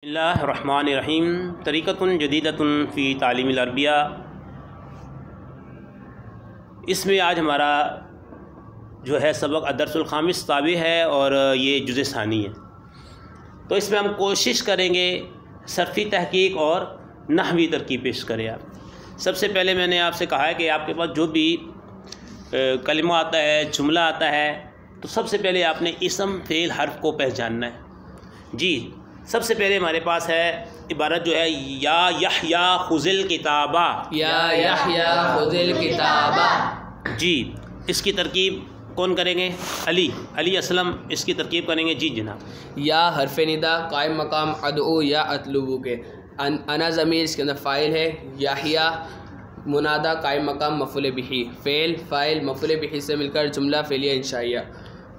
बिस्मिल्लाहिर्रहमानिर्रहीम तरीक़तुन जदीदतुन फ़ी तालीमिल अरबिया। इसमें आज हमारा जो है सबक अदरसुल ख़ामिस ताबी है और ये जुज़े सानी है। तो इसमें हम कोशिश करेंगे सर्फ़ी तहक़ीक़ और नहवी तरकीब पेश करें। आप सबसे पहले मैंने आपसे कहा है कि आपके पास जो भी कलिमा आता है, जुमला आता है, तो सबसे पहले आपने इसम फ़ेल हर्फ को पहचानना है। जी, सबसे पहले हमारे पास है इबारत जो है या यहया खुज़िल किताबा। या यहया खुज़िल किताबा। जी, इसकी तरकीब कौन करेंगे? अली असलम इसकी तरकीब करेंगे। जी जनाब। या हरफ निदा कायम मकाम अदऊ या अतलुबू के अना ज़मीर इसके अंदर फ़ाइल है। याहिया मुनादा कायम मकाम मफ़ूल बिही फ़ेल फ़ाइल मफ़ूल बिही से मिलकर जुमला फ़ेलिया इंशाइया।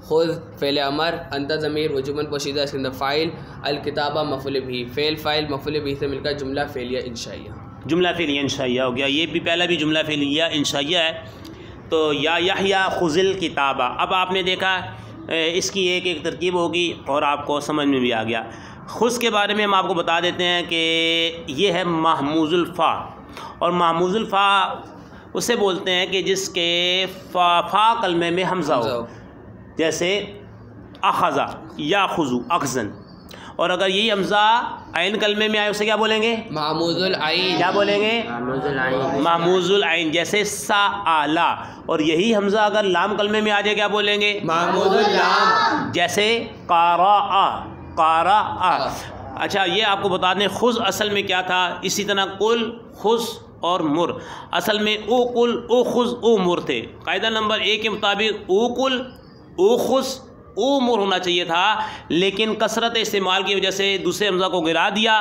खुद फ़ेल अमर अंता ज़मीर वजूबन पोशीदा इसके अंदर फ़ाइल अल किताबा मफ़ूल बिही फ़ेल फ़ाइल मफ़ूल बिही से मिलकर जुमला फ़ेलिया इंशाइया। जुमला फ़ेलिया इंशाइया हो गया। ये भी पहला भी जुमला फ़ेलिया इंशाइया है। तो या यहया खुज़िल किताबा। अब आपने देखा इसकी एक एक तरकीब होगी और आपको समझ में भी आ गया। खुज़ के बारे में हम आपको बता देते हैं कि ये है महमूजुल फ़ा, और महमूजुल फ़ा उसे बोलते हैं कि जिसके फ़ा कलमे में हमज़ा हो, जैसे अख़ज़ा या खुज़ू अख़ज़न। और अगर यही हमज़ा आइन कलमे में आए उसे क्या बोलेंगे? महमूजुल आइन। क्या बोलेंगे? महमूजुल आइन। जैसे साआला। और यही हमज़ा अगर लाम कलमे में आ जाए क्या बोलेंगे? महमूजुल लाम। जैसे कारा। अच्छा, ये आपको बता दें खुज़ असल में क्या था। इसी तरह कुल, खुज़ और मुर असल में ओ कुल ओ खुज़ ओ मुर थे। कायदा नंबर 1 के मुताबिक ओ कुल ओ खुज़ ओ मुर होना चाहिए था, लेकिन कसरत इस्तेमाल की वजह से दूसरे हमज़ा को गिरा दिया,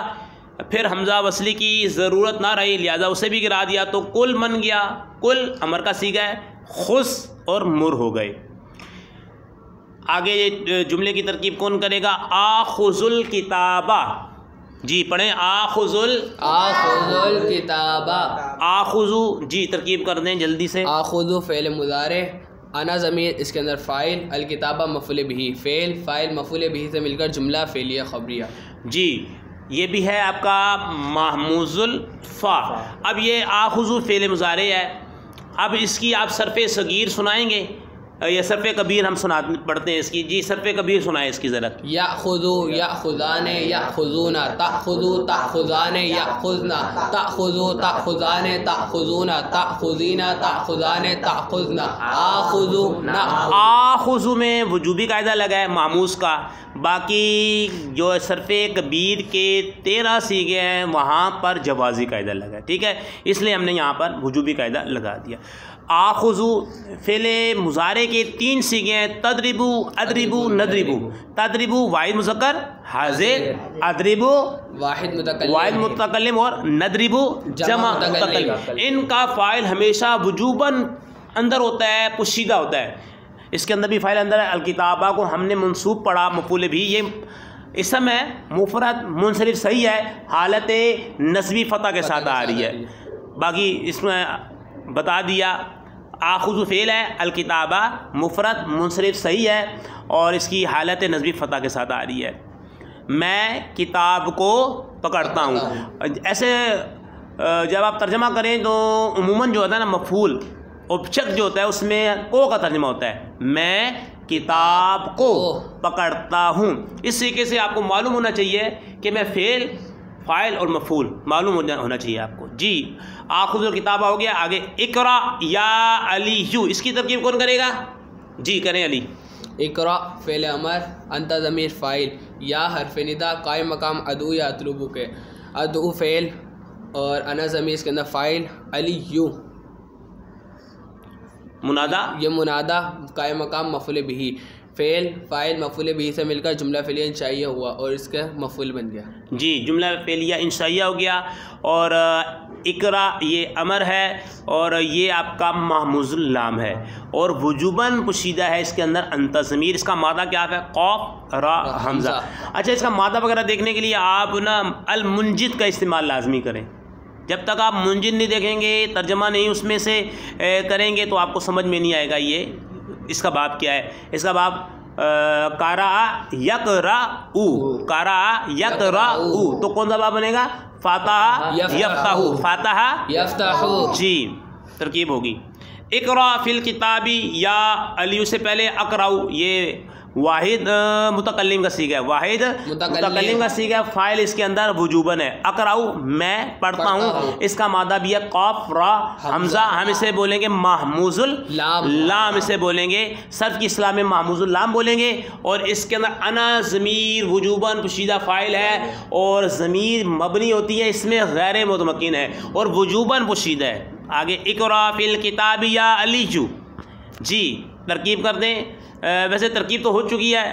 फिर हमज़ा वसली की ज़रूरत ना रही, लिहाजा उसे भी गिरा दिया, तो कुल बन गया। कुल अमर का सीगा है, खुज़ और मुर हो गए। आगे जुमले की तरकीब कौन करेगा? आखुज़ुल किताबा। जी पढ़ें। आखुज़ुल किताबा। आखुज़ु। जी तरकीब कर दें जल्दी से। आखुज़ु फ़ेल मुज़ारे अना ज़मीर इसके अंदर फ़ाइल अल किताबा मफ़ूल बिही फ़ेल फ़ाइल मफ़ूल बिही से मिलकर जुमला फ़ेलिया ख़बरिया। जी, ये भी है आपका महमूजुल फ़ा। अब ये आखुज़ु फ़ेल मुज़ारे है। अब इसकी आप सरफ़े सगीर सुनाएंगे या सरफ़े कबीर हम पढ़ते हैं इसकी। जी सरफ़े कबीर सुनाए इसकी ज़रा। या खुज़ू या खुज़ाने या खुज़ूना ता खुज़ू ता खुज़ाने या खुज़ना ता खुज़ू ता खुज़ाने ता खुज़ूना ता खुज़ीना ता खुज़ाने ता खुज़ना आखुज़ू ना। आखुज़ू में वजूबी कायदा लगा है मामूस का। बाकी जो सरफ़े कबीर के 13 सीगे हैं वहाँ पर जवाज़ी कायदा लगा है। ठीक है, इसलिए हमने यहाँ पर वजूबी कायदा लगा दिया। आखुज़ु फ़ेले मुज़ारे के 3 सीगे हैं। तदरिबू अदरिबू नदरिबू। तदरिबू वाहिद मुज़क्कर हाज़िर, अदरिबू वाहिद मुतकल्लिम और नदरिबू जमा मुतकल्लिम। इनका फ़ाइल हमेशा वजूबन अंदर होता है, पुशीदा होता है। इसके अंदर भी फ़ाइल अंदर है। अलकिताबा को हमने मंसूब पढ़ा मफ़ूल भी। ये इसम है मुफ़रद मुनसरिफ सही है, हालत नस्बी फ़तह के साथ आ रही है। बाकी इसमें बता दिया आखुज़ु फ़ेल है, अलकिताबा मुफ़रद मुनसरिफ सही है और इसकी हालत नस्बी फ़तह के साथ आ रही है। मैं किताब को पकड़ता हूँ। ऐसे जब आप तर्जमा करें तो उमूमन जो होता है ना मफ़ूल उपचक जो होता है उसमें को का तर्जमा होता है। मैं किताब को पकड़ता हूँ। इस तरीके से आपको मालूम होना चाहिए कि मैं फ़ेल फ़ाइल और मफ़ूल मालूम होना चाहिए आपको। जी आखुज़ुल किताबा हो गया। आगे इक़रा या अलीयू, इसकी तरकीब कौन करेगा? जी करें अली। इक़रा फ़ेल अमर अंता ज़मीर फ़ाइल या हरफ निदा कायम मकाम अदू या अतलुबू के अदू फ़ेल और अना ज़मीर इसके अंदर फ़ाइल अलीयू मुनादा। ये मुनादा कायम मकाम मफ़ूल बिही फ़ेल फ़ाइल मफ़ूल बिही से मिलकर जुमला फ़ेलिया इंशाइया हुआ और इसका मफ़ूल बन गया। जी जुमला फ़ेलिया इंशाइया हो गया। और इक़रा ये अमर है और ये आपका महमूजुल लाम है और वजूबन पुशीदा है। इसके अंदर अंता ज़मीर। इसका मादा क्या है? क़ाफ़ रा हमज़ा। अच्छा, इसका मादा वगैरह देखने के लिए आप ना अल मुंजिद का इस्तेमाल लाजमी करें। जब तक आप मुंजिद नहीं देखेंगे, तर्जमा नहीं उसमें से करेंगे तो आपको समझ में नहीं आएगा ये इसका बाब क्या है। इसका बाब कारा यकराउ, कारा यकराउ, तो कौन सा बाब बनेगा? फातहा यफ्ताहु, फातहा यफ्ताहु। जी तरकीब होगी। इकरा फिल किताबी या अलियु से पहले अकराउ, ये वाहिद मुतकल्लिम का सीगा है, वाहिद मुतकल्लिम का सीगा है। फाइल इसके अंदर वजूबन है। अकराउ मैं पढ़ता हूँ, इसका मादा भी है कॉफ रा हमजा, हम इसे बोलेंगे महमूजुल लाम इसे बोलेंगे, सर्फ की इस्लाम में महमूजुल लाम बोलेंगे। और इसके अंदर अना ज़मीर वजूबन पोशीदा फ़ाइल है और ज़मीर मबनी होती है, इसमें गैर मुतमक्किन है और वजूबन पोशीदा है। आगे इकरा फिल किताबी या अलीजू, जी तरकीब कर दें। वैसे तरकीब तो हो चुकी है।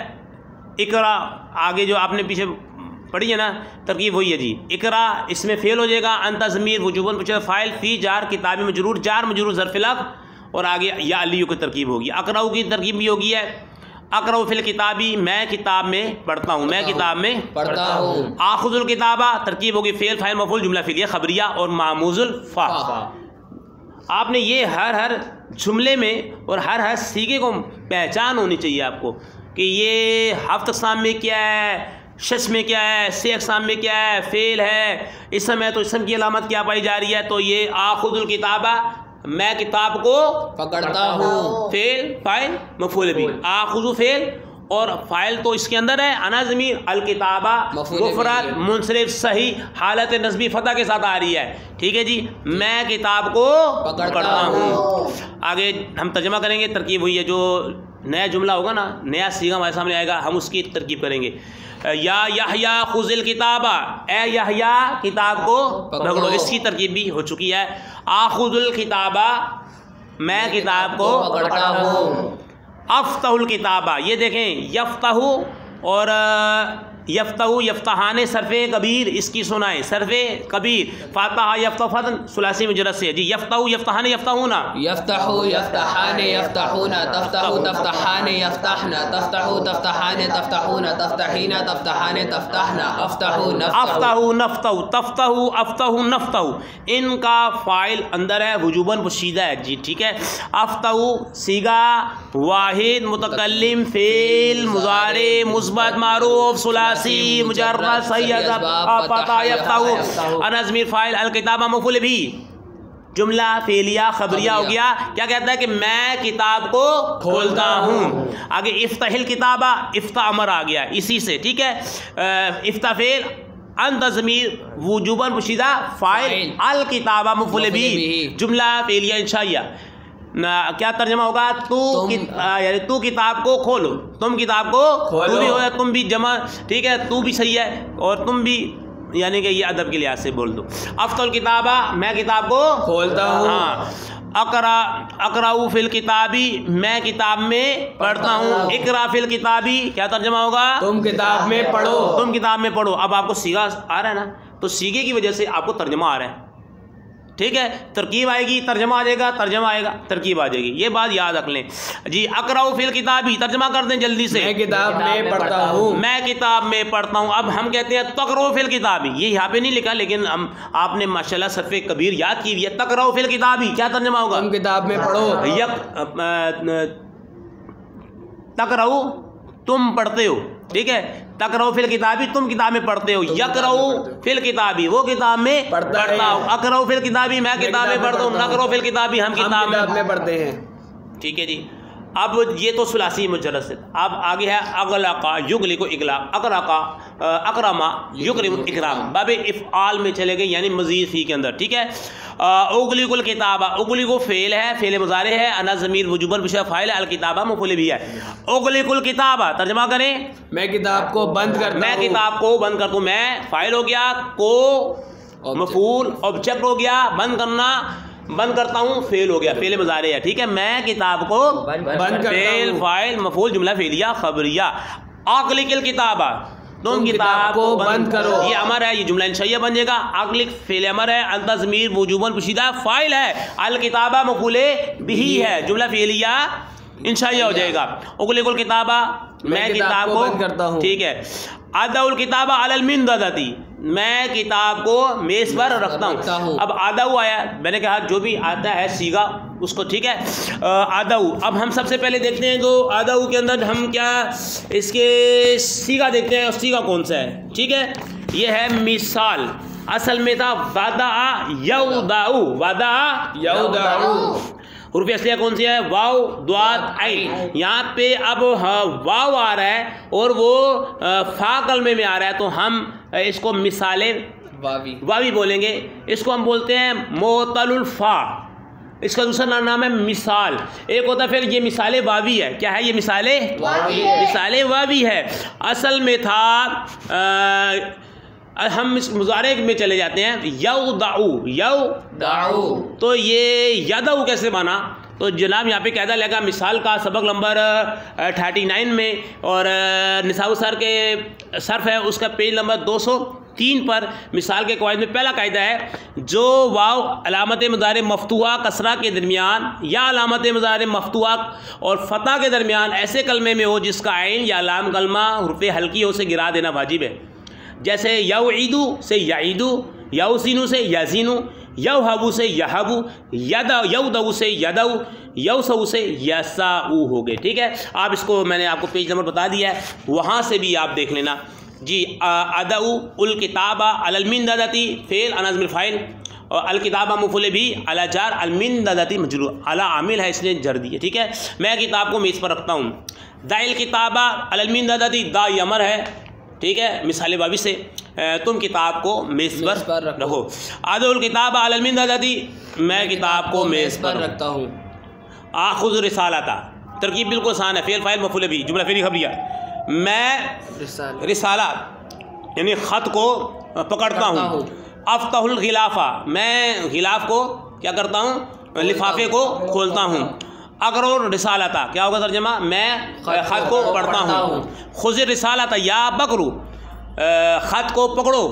इकरा आगे जो आपने पीछे पढ़ी है ना तरकीब वही है जी। इकरा इसमें फेल हो जाएगा, अंता ज़मीर वजूबन पोशीदा फ़ाइल, फ़ी जार किताबी मजरूर, जार मजरूर ज़र्फ़िलक, और आगे या अलियू की तरकीब होगी। अकराऊ की तरकीब भी होगी है। अकराउ फिल किताबी मैं किताब में पढ़ता हूँ, मैं किताब में पढ़ता हूँ। आखुजुल किताबा तरकीब होगी फेल फाइल मफूल जुमला फिलिया खबरिया और मामूजुल फा। आपने ये हर जुमले में और हर सीगे को पहचान होनी चाहिए आपको कि ये हफ्त अक़साम में क्या है, शश में क्या है, से अक़साम में क्या है, फेल है, इसम है तो इसम की अलामत क्या पाई जा रही है। तो ये आखुजुल किताबा मैं किताब को पकड़ता हूँ, फेल फाइल मफूल भी, आखुजु फेल और फाइल तो इसके अंदर है, अना ज़मीर अल किताबा मुफरद मुनसरिफ सही हालत नस्बी फतह के साथ आ रही है। ठीक है जी, मैं किताब को पढ़ता हूँ। आगे हम तर्जमा करेंगे, तरकीब हुई है। जो नया जुमला होगा ना, नया सीगा हमारे सामने आएगा, हम उसकी तरकीब करेंगे। या यहया खुज़िल किताबा, ए यहया किताब को पकड़ो, इसकी तरकीब भी हो चुकी है। आखुज़ुल किताबा मैं किताब को पकड़ता हूँ। अफ्ताहुल किताबा, ये देखें यफ्ताहु और यफ्ताहु यफ्ताहाने सरफ़े कबीर इसकी सुनाए, सरफ़े कबीर फातहा यफ्ताफतन सुलासी मुजरद से जी। यफ्ताहु यफ्ताहाने यफ्ताहुना, यफ्ताहु यफ्ताहाने यफ्ताहुना, तफ्ताहु तफ्ताहाने यफ्ताहना, तफ्ताहु तफ्ताहाने तफ्ताहुना, तफ्ताहीना तफ्ताहाने तफ्ताहना, अफ्ताहु अफ्ताहु नफ्ताहु, तफ्ताहु अफ्ताहु नफ्ताहु, इनका फ़ाइल अंदर है, वजूबन पोशीदा है जी। ठीक है, अफ्ताहु सीगा वाहिद मुतकल्लिम फेल मुज़ारे मुस्बत मारूफ सुला मुजर्रद सही अनज़मीर फाइल अल किताबा मफूल भी जुमला फेलिया खबरिया हो गया। क्या कहता है कि मैं किताब को खोलता हूँ। आगे इफ्ताहिल किताबा, इफ्ता अमर आ गया इसी से। ठीक है, इफ्ता फेल अंत ज़मीर वजूबन पोशीदा फाइल अल किताबा मफूल भी जुमला फेलिया इंशाइया। क्या तर्जमा होगा? यानी तू किताब को खोलो, तुम किताब को तू भी हो, तुम भी जमा, ठीक है, तू भी सही है और तुम भी, यानी कि ये अदब के लिहाज से बोल दो। अफ्तल किताबा मैं किताब को खोलता हूँ। हाँ, अकराउ फिल किताबी मैं किताब में पढ़ता हूँ। इकरा फिल किताबी क्या तर्जमा होगा? तुम किताब में पढ़ो, तुम किताब में पढ़ो। अब आपको सीगा आ रहा है ना, तो सीगे की वजह से आपको तर्जमा आ रहा है। ठीक है, तरकीब आएगी, तर्जमा आ जाएगा, तर्जमा आएगा, तरकीब आ जाएगी, ये बात याद रख लें जी। अकराउ फिल किताबी तर्जमा कर दें जल्दी से। मैं किताब में पढ़ता हूँ, मैं किताब में पढ़ता हूँ। अब हम कहते हैं तकराउ फिल किताबी, ये यहाँ पे नहीं लिखा लेकिन हम आपने माशाल्लाह सरफ़े कबीर याद की हुई है। तकराउ फिल किताबी क्या तर्जमा होगा? तुम किताब में पढ़ो। तकराउ तुम पढ़ते हो, ठीक है, तकराउ फिल किताबी तुम किताब में पढ़ते हो। यकराउ फिल किताबी वो किताब में पढ़ता हूँ। अकराउ फिल किताबी मैं किताब में पढ़ता हूँ। नकराउ फिल किताबी हम किताब में पढ़ते हैं। ठीक है जी, अब ये तो सुलासी मुजरद से। अब आगे है अगलाका युगलिको इकलाक, अकराका अकरामा युकरिम इकराम, बाबे इफ़आल में चले गए यानी मज़ीद फ़ी के अंदर। ठीक है, उगलिकुल किताबा, उगलिको फ़ेल है, फ़ेल मुज़ारे है, अना ज़मीर वजूबन बिशा फ़ाइल है, अल किताबा मफ़ूल भी है। उगलिकुल किताबा तर्जमा करें, मैं किताब को बंद करता हूँ। मैं किताब को बंद करता हूँ। मैं फ़ाइल हो गया, को मफ़ूल ऑब्जेक्ट हो गया, बंद करना, बंद करता हूँ फेल हो गया, फेल मुज़ारे है। ठीक है, मैं किताब को बंद फेल फाइल मफूल जुमला फेलिया खबरिया। अक़लिकिल किताबा तुम किताब को बंद करो, ये अमर है, ये जुमला इंशाइया बन जाएगा। अक़लिक फेल अमर है, अंत ज़मीर वजूबन पोशीदा फाइल है, अल किताबा मफूले बिही है, जुमला फेलिया इंशाइया हो जाएगा। उक़लिकुल किताबा मैं किताब को बंद करता हूँ। ठीक है, अदउल किताबा अलल मिंददती मैं किताब को मेज़ पर रखता हूँ। अब आदाऊ आया, मैंने कहा जो भी आता है सीगा उसको, ठीक है। आदाऊ, अब हम सबसे पहले देखते हैं तो आदाऊ के अंदर हम क्या इसके सीगा देखते हैं, सीगा कौन सा है, ठीक है। ये है मिसाल, असल में था वादा यौदाऊ, वादा यौदाऊ। हुरूफ असलिया कौन सी है, वाव द्वाद ऐन। यहाँ पे अब वाव आ रहा है और वो फा कलमे में आ रहा है, तो हम इसको मिसाले वावी बोलेंगे। इसको हम बोलते हैं मोतलुल फा, इसका दूसरा नाम है मिसाल। एक होता है फिर ये मिसाले वावी है, क्या है ये मिसाले मिसाले वावी है। असल में था हम इस मुजारे में चले जाते हैं, यौदाऊ, यौदाऊ, तो ये यदाऊ कैसे बना, तो जनाब यहाँ पे कायदा लगा मिसाल का सबक नंबर 39 में, और निसाउ सर के सर्फ है उसका पेज नंबर 203 पर मिसाल के कवायद में पहला कायदा है, जो वाव अलामत मुज़ारे मफ्तूहा कसरा के दरमियान या अलामत मुज़ारे मफ्तूहा और फ़तह के दरमियान ऐसे कलमे में हो जिसका आइन या लाम कलमा हुर्फ़े हल्की हो से गिरा देना वाजिब है। जैसे यौईदू से याईदू, यौसीनू से याजीनू, यौहबू से यहबू, यौदऊ से यदऊ, यौसऊ से यसाऊ हो गए, ठीक है। आप इसको मैंने आपको पेज नंबर बता दिया है, वहाँ से भी आप देख लेना जी। अदऊ उल किताबा अलमिंदती फ़ेल अनज़्मिल फ़ाइल, और अल किताबा मफ़ूल भी अला जार अलमिंदती मजरूर अला आमिल है इसलिए जर दिए, ठीक है। मैं किताब को मेज़ पर रखता हूँ, दाइल किताबा अलमिंदती दा यमर है, ठीक है, मिसाल वावी से तुम किताब को मेज़ पर रखो। आदुल किताब अलमिंदती, मैं किताब को मेज़ पर रखता हूँ। आखुज़ रिसालता, तरकीब बिल्कुल आसान है, फ़ेल फ़ाइल मफ़ूल भी, जुमला फ़ेली खबरिया। मैं रिसाला यानी ख़त को पकड़ता हूँ। अफ़्तहुल गिलाफ़ा, मैं गिलाफ़ को क्या करता हूँ, लिफाफे को खोलता हूँ। अकरो रिसालता, क्या होगा तर्जमा, मैं ख़त को पढ़ता हूँ। खुज़ रिसालता या बकरू, ख़त को पकड़ो,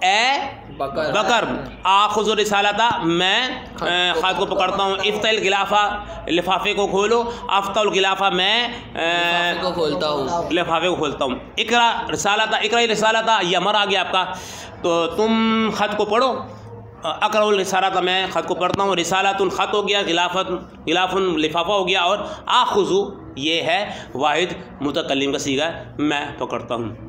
ए बकर। आखुज़ रिसालता, मैं ख़त को पकड़ता हूँ। इफ्तल गिलाफ़ा, लिफाफे को खोलो। अफ्तल गिलाफ़ा, मैं लिफाफे को खोलता हूँ। इकरा रिसालता, इकरा रिसालता, ये अमर आ गया आपका, तो तुम ख़त को पढ़ो। अकरउल रिसालता, मैं ख़त को पढ़ता हूँ। रिसालतुन ख़त हो गया, गिलाफ़ुन लिफाफा हो गया, और आखुज़ु ये है वाहिद मुतकल्लिम का सीगा, मैं पकड़ता हूँ।